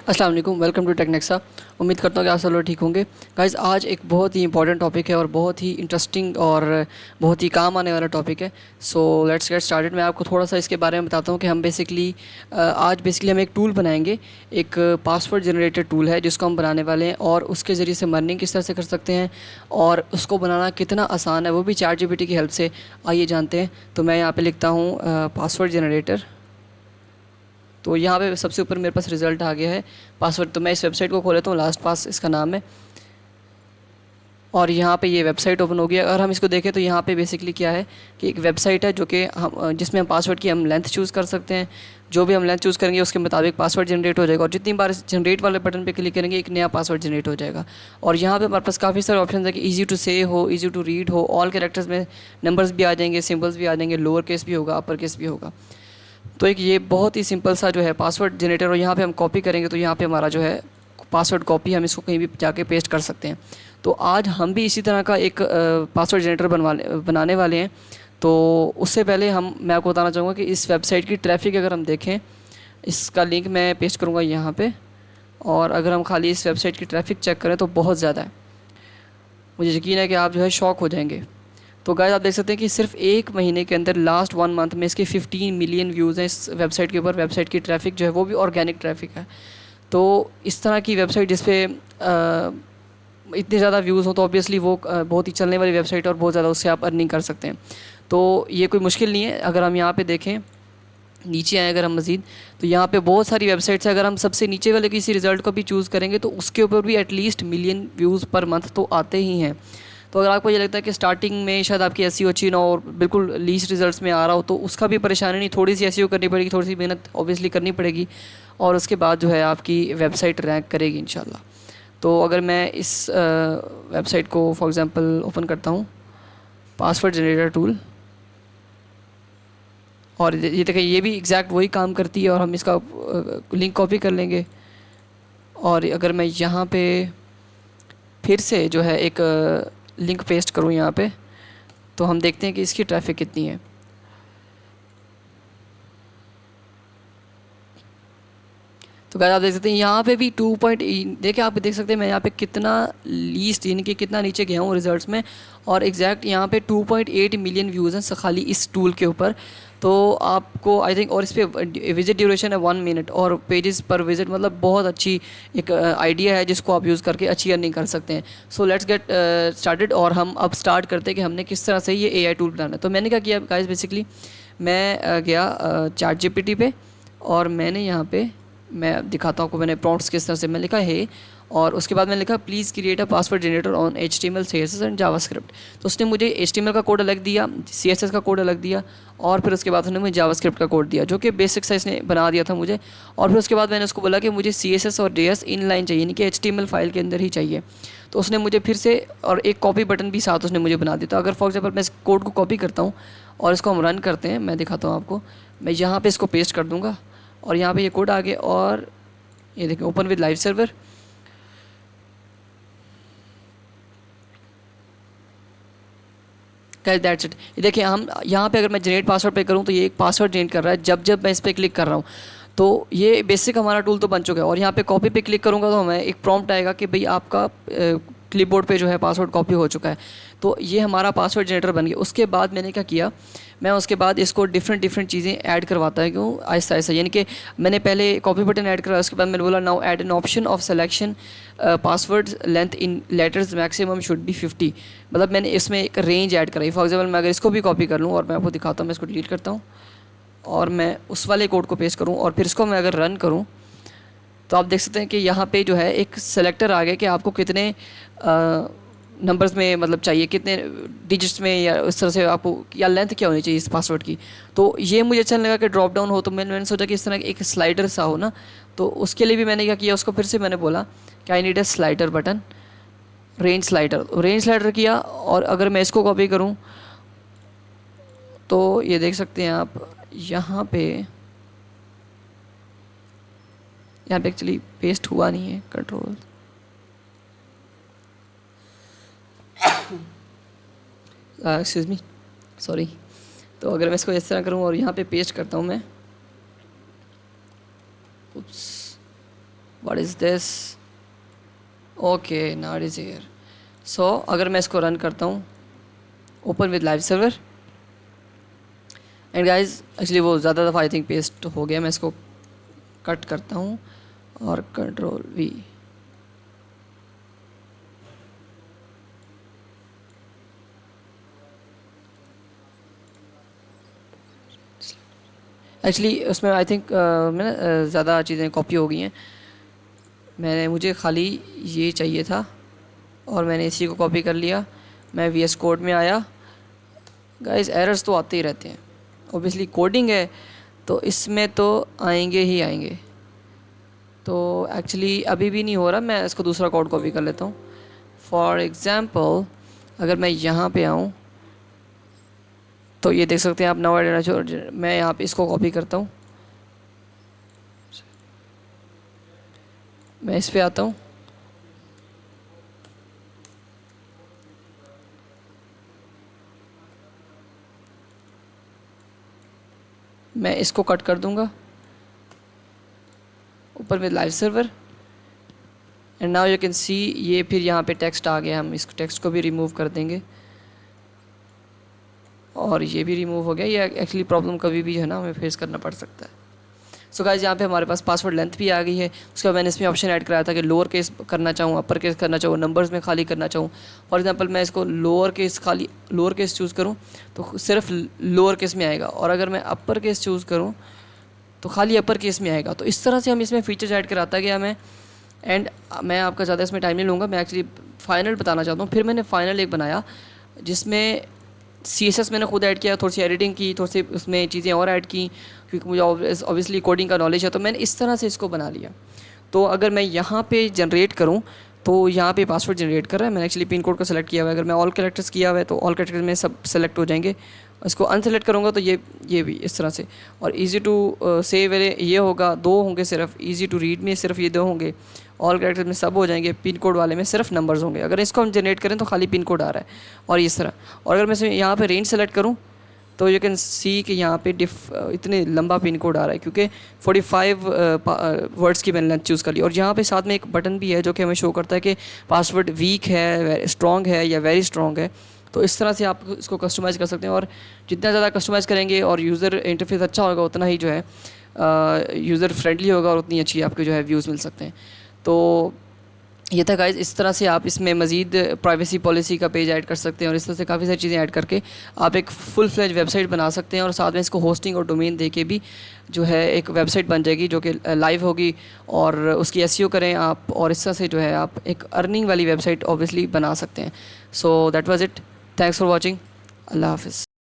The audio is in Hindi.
अस्सलाम वालेकुम, वेलकम टू टेक्नेक्सा। उम्मीद करता हूँ कि आप सब लोग ठीक होंगे। गाइज़, आज एक बहुत ही इंपॉर्टेंट टॉपिक है और बहुत ही इंटरेस्टिंग और बहुत ही काम आने वाला टॉपिक है। So let's get started. मैं आपको थोड़ा सा इसके बारे में बताता हूँ कि हम बेसिकली हम एक टूल बनाएंगे। एक पासवर्ड जनरेटर टूल है जिसको हम बनाने वाले हैं और उसके ज़रिए से मर्निंग किस तरह से कर सकते हैं और उसको बनाना कितना आसान है, वो भी चैट जीपीटी की हेल्प से। आइए जानते हैं। तो मैं यहाँ पर लिखता हूँ पासवर्ड जनरेटर। तो यहाँ पे सबसे ऊपर मेरे पास रिज़ल्ट आ गया है पासवर्ड। तो मैं इस वेबसाइट को खोल लेता हूँ, लास्ट पास इसका नाम है। और यहाँ पे ये वेबसाइट ओपन हो गया। अगर हम इसको देखें तो यहाँ पे बेसिकली क्या है कि एक वेबसाइट है जो कि हम जिसमें हम पासवर्ड की हम लेंथ चूज़ कर सकते हैं। जो भी हम लेंथ चूज़ करेंगे उसके मुताबिक पासवर्ड जनरेट हो जाएगा और जितनी बार इस जनरेट वाले बटन पे क्लिक करेंगे एक नया पासवर्ड जनरेट हो जाएगा। और यहाँ पे हमारे पास काफ़ी सारे ऑप्शन है कि ईजी टू से हो, ईजी टू रीड हो, ऑल कैरेक्टर्स में नंबर्स भी आ जाएंगे, सिम्बल्स भी आ जाएंगे, लोअर केस भी होगा, अपर केस भी होगा। तो एक ये बहुत ही सिंपल सा जो है पासवर्ड जनरेटर, और यहाँ पे हम कॉपी करेंगे तो यहाँ पे हमारा जो है पासवर्ड कॉपी, हम इसको कहीं भी जाके पेस्ट कर सकते हैं। तो आज हम भी इसी तरह का एक पासवर्ड जनरेटर बनाने वाले हैं। तो उससे पहले मैं आपको बताना चाहूँगा कि इस वेबसाइट की ट्रैफिक अगर हम देखें, इसका लिंक मैं पेस्ट करूँगा यहाँ पे। और अगर हम खाली इस वेबसाइट की ट्रैफिक चेक करें तो बहुत ज़्यादा है। मुझे यकीन है कि आप जो है शॉक हो जाएंगे। तो गाइस, आप देख सकते हैं कि सिर्फ एक महीने के अंदर लास्ट 1 मंथ में इसके 15 मिलियन व्यूज़ हैं इस वेबसाइट के ऊपर। वेबसाइट की ट्रैफिक जो है वो भी ऑर्गेनिक ट्रैफिक है। तो इस तरह की वेबसाइट जिस पे इतने ज़्यादा व्यूज़ हो तो ऑब्वियसली वो बहुत ही चलने वाली वेबसाइट है और बहुत ज़्यादा उससे आप अर्निंग कर सकते हैं। तो ये कोई मुश्किल नहीं है। अगर हम यहाँ पे देखें, नीचे आए अगर हम मज़ीद, तो यहाँ पे बहुत सारी वेबसाइट्स हैं। अगर हम सबसे नीचे वाले किसी रिज़ल्ट को भी चूज़ करेंगे तो उसके ऊपर भी at least million views per month तो आते ही हैं। तो अगर आपको ये लगता है कि स्टार्टिंग में शायद आपकी एसईओ अच्छी ना हो और बिल्कुल लीस्ट रिजल्ट्स में आ रहा हो, तो उसका भी परेशानी नहीं, थोड़ी सी एसईओ करनी पड़ेगी, थोड़ी सी मेहनत ऑब्वियसली करनी पड़ेगी और उसके बाद जो है आपकी वेबसाइट रैंक करेगी इंशाल्लाह। तो अगर मैं इस वेबसाइट को फॉर एग्ज़ाम्पल ओपन करता हूँ, पासवर्ड जनरेटर टूल, और ये देखें ये भी एग्जैक्ट वही काम करती है। और हम इसका लिंक कॉपी कर लेंगे और अगर मैं यहाँ पे फिर से जो है एक लिंक पेस्ट करूँ यहाँ पे, तो हम देखते हैं कि इसकी ट्रैफिक कितनी है। तो गाइस, आप देख सकते हैं यहाँ पे भी 2 पॉइंट, देखिए आप देख सकते हैं मैं यहाँ पे कितना लीस्ट यानी कि कितना नीचे गया हूँ रिजल्ट्स में। और एग्जैक्ट यहाँ पे 2.8 मिलियन व्यूज़ हैं खाली इस टूल के ऊपर। तो आपको आई थिंक, और इस पर विजिट ड्यूरेशन है 1 मिनट और पेजेस पर विजिट, मतलब बहुत अच्छी एक आइडिया है जिसको आप यूज़ करके अच्छी अर्निंग कर सकते हैं। So let's get started. और हम अब स्टार्ट करते हैं कि हमने किस तरह से ये एआई टूल बनाना है। तो मैंने क्या किया गाइस, बेसिकली मैं गया चैट जीपीटी पे और मैंने यहाँ पे, मैं दिखाता हूँ आपको मैंने प्रॉम्प्ट्स किस तरह से मैं लिखा है। और उसके बाद मैंने लिखा please create a password generator on HTML CSS and JavaScript. तो उसने मुझे HTML का कोड अलग दिया, CSS का कोड अलग दिया और फिर उसके बाद उसने मुझे जावास्क्रिप्ट का कोड दिया जो कि बेसिक सा इसने बना दिया था मुझे। और फिर उसके बाद मैंने उसको बोला कि मुझे CSS और JS इनलाइन चाहिए, यानी कि HTML फाइल के अंदर ही चाहिए। तो उसने मुझे फिर से और एक कॉपी बटन भी साथ उसने मुझे बना दिया। तो अगर फॉर एग्जाम्पल मैं इस कोड को कॉपी करता हूँ और इसको हम रन करते हैं, मैं दिखाता हूँ आपको। मैं यहाँ पर इसको पेस्ट कर दूँगा और यहाँ पर ये कोड आ गया और ये देखिए open with live server. Guys that's it. ये देखिए हम यहाँ पे अगर मैं जनरेट पासवर्ड पे करूँ तो ये एक पासवर्ड जनरेट कर रहा है जब जब मैं इस पर क्लिक कर रहा हूँ। तो ये बेसिक हमारा टूल तो बन चुका है। और यहाँ पे कॉपी पे क्लिक करूँगा तो हमें एक प्रॉम्प्ट आएगा कि भाई आपका क्लिपबोर्ड पे जो है पासवर्ड कॉपी हो चुका है। तो ये हमारा पासवर्ड जनरेटर बन गया। उसके बाद मैंने क्या किया, मैं उसके बाद इसको डिफरेंट चीज़ें ऐड करवाता है, क्यों आहिस्ता आहिस्ता, यानी कि मैंने पहले कॉपी बटन ऐड करा, उसके बाद मैंने बोला now add an option of selection password length in letters maximum should be 50। मतलब मैंने इसमें एक रेंज ऐड कराई। फॉर एग्जाम्पल मैं अगर इसको भी कॉपी कर लूँ और मैं आपको दिखाता हूँ, मैं इसको डिलीट करता हूँ और मैं उस वाले कोड को पेस्ट करूँ और फिर इसको मैं अगर रन करूँ तो आप देख सकते हैं कि यहाँ पे जो है एक सेलेक्टर आ गया कि आपको कितने नंबर्स में मतलब चाहिए, कितने डिजिट्स में, या उस तरह से आपको, या लेंथ क्या होनी चाहिए इस पासवर्ड की। तो ये मुझे अच्छा लगा कि ड्रॉप डाउन हो। तो मैंने सोचा कि इस तरह एक स्लाइडर सा हो ना, तो उसके लिए भी मैंने क्या किया, उसको फिर से मैंने बोला कि I need a slider button, range slider किया। और अगर मैं इसको कॉपी करूँ तो ये देख सकते हैं आप यहाँ पे एक्चुअली पेस्ट हुआ नहीं है, कंट्रोल एक्सक्यूज़ मी, सॉरी। तो अगर मैं इसको इस तरह करूँ और यहाँ पे पेस्ट करता हूँ मैं, oops, what is this? Okay, now it is here. So अगर मैं इसको रन करता हूँ, open with live server, and guys actually वो ज़्यादा दफ़ा आई थिंक पेस्ट हो गया, मैं इसको कट करता हूँ और कंट्रोल वी। एक्चुअली उसमें आई थिंक मैं ज़्यादा चीज़ें कॉपी हो गई हैं। मुझे खाली ये चाहिए था और मैंने इसी को कॉपी कर लिया। मैं VS कोड में आया। गाइस एरर्स तो आते ही रहते हैं, ऑब्वियसली कोडिंग है तो इसमें तो आएंगे ही आएंगे। तो एक्चुअली अभी भी नहीं हो रहा, मैं इसको दूसरा कोड कॉपी कर लेता हूँ। फॉर एग्ज़ाम्पल अगर मैं यहाँ पे आऊँ तो ये देख सकते हैं आप, नवा डेटा जो मैं यहाँ पे इसको कॉपी करता हूँ, मैं इस पे आता हूँ, मैं इसको कट कर दूंगा ऊपर में live server, and now you can see ये फिर यहाँ पे टेक्स्ट आ गया। हम इस टेक्स्ट को भी रिमूव कर देंगे और ये भी रिमूव हो गया। ये एक्चुअली प्रॉब्लम कभी भी है ना हमें फेस करना पड़ सकता है। सो गाइस यहाँ पे हमारे पास पासवर्ड लेंथ भी आ गई है। उसके बाद मैंने इसमें ऑप्शन ऐड कराया था कि लोअर केस करना चाहूँ, अपर केस करना चाहूँ, नंबर्स में खाली करना चाहूँ। फॉर एग्जांपल मैं इसको लोअर केस चूज़ करूँ तो सिर्फ लोअर केस में आएगा, और अगर मैं अपर केस चूज़ करूँ तो खाली अपर केस में आएगा। तो इस तरह से हम इसमें फीचर्स ऐड कराता गया मैं। एंड मैं आपका ज़्यादा इसमें टाइम नहीं लूँगा, मैं एक्चुअली फ़ाइनल बताना चाहता हूँ। फिर मैंने फ़ाइनल एक बनाया जिसमें CSS मैंने खुद ऐड किया, थोड़ी सी एडिटिंग की, थोड़ी सी उसमें चीज़ें और ऐड की क्योंकि मुझे ऑब्वियसली कोडिंग का नॉलेज है। तो मैंने इस तरह से इसको बना लिया। तो अगर मैं यहाँ पे जनरेट करूँ तो यहाँ पे पासवर्ड जनरेट कर रहा है। मैंने एक्चुअली पिन कोड को सेलेक्ट किया हुआ है। अगर मैं ऑल कैरेक्टर्स किया हुआ है तो ऑल कैरेक्टर्स में सब सेलेक्ट हो जाएंगे। इसको अनसेलेक्ट करूँगा तो ये भी इस तरह से। और इजी टू सेव ये होगा, 2 होंगे सिर्फ। इजी टू रीड में सिर्फ ये 2 होंगे। ऑल कैरेक्टर्स में सब हो जाएंगे। पिन कोड वाले में सिर्फ नंबर्स होंगे। अगर इसको हम जनरेट करें तो खाली पिन कोड आ रहा है और इस तरह। और अगर मैं यहाँ पे रेंज सेलेक्ट करूँ तो यू कैन सी कि यहाँ पे इतने लंबा पिन कोड आ रहा है क्योंकि 45 वर्ड्स की मैंने लेंथ चूज़ कर ली। और यहाँ पे साथ में एक बटन भी है जो कि हमें शो करता है कि पासवर्ड वीक है, स्ट्रॉन्ग है या वेरी स्ट्रॉन्ग है। तो इस तरह से आप इसको कस्टमाइज़ कर सकते हैं। और जितना ज़्यादा कस्टमाइज़ करेंगे और यूज़र इंटरफेस अच्छा होगा उतना ही जो है यूज़र फ्रेंडली होगा और उतनी अच्छी आपके जो है व्यूज़ मिल सकते हैं। तो ये था गाइस, इस तरह से आप इसमें मज़ीद प्राइवेसी पॉलिसी का पेज ऐड कर सकते हैं और इस तरह से काफ़ी सारी चीज़ें ऐड करके आप एक फुल फ्लेज वेबसाइट बना सकते हैं। और साथ में इसको होस्टिंग और डोमेन दे के भी जो है एक वेबसाइट बन जाएगी जो कि लाइव होगी और उसकी एसईओ करें आप, और इस तरह से जो है आप एक अर्निंग वाली वेबसाइट ऑब्वियसली बना सकते हैं। So that was it. Thanks for watching. अल्लाह हाफिज़।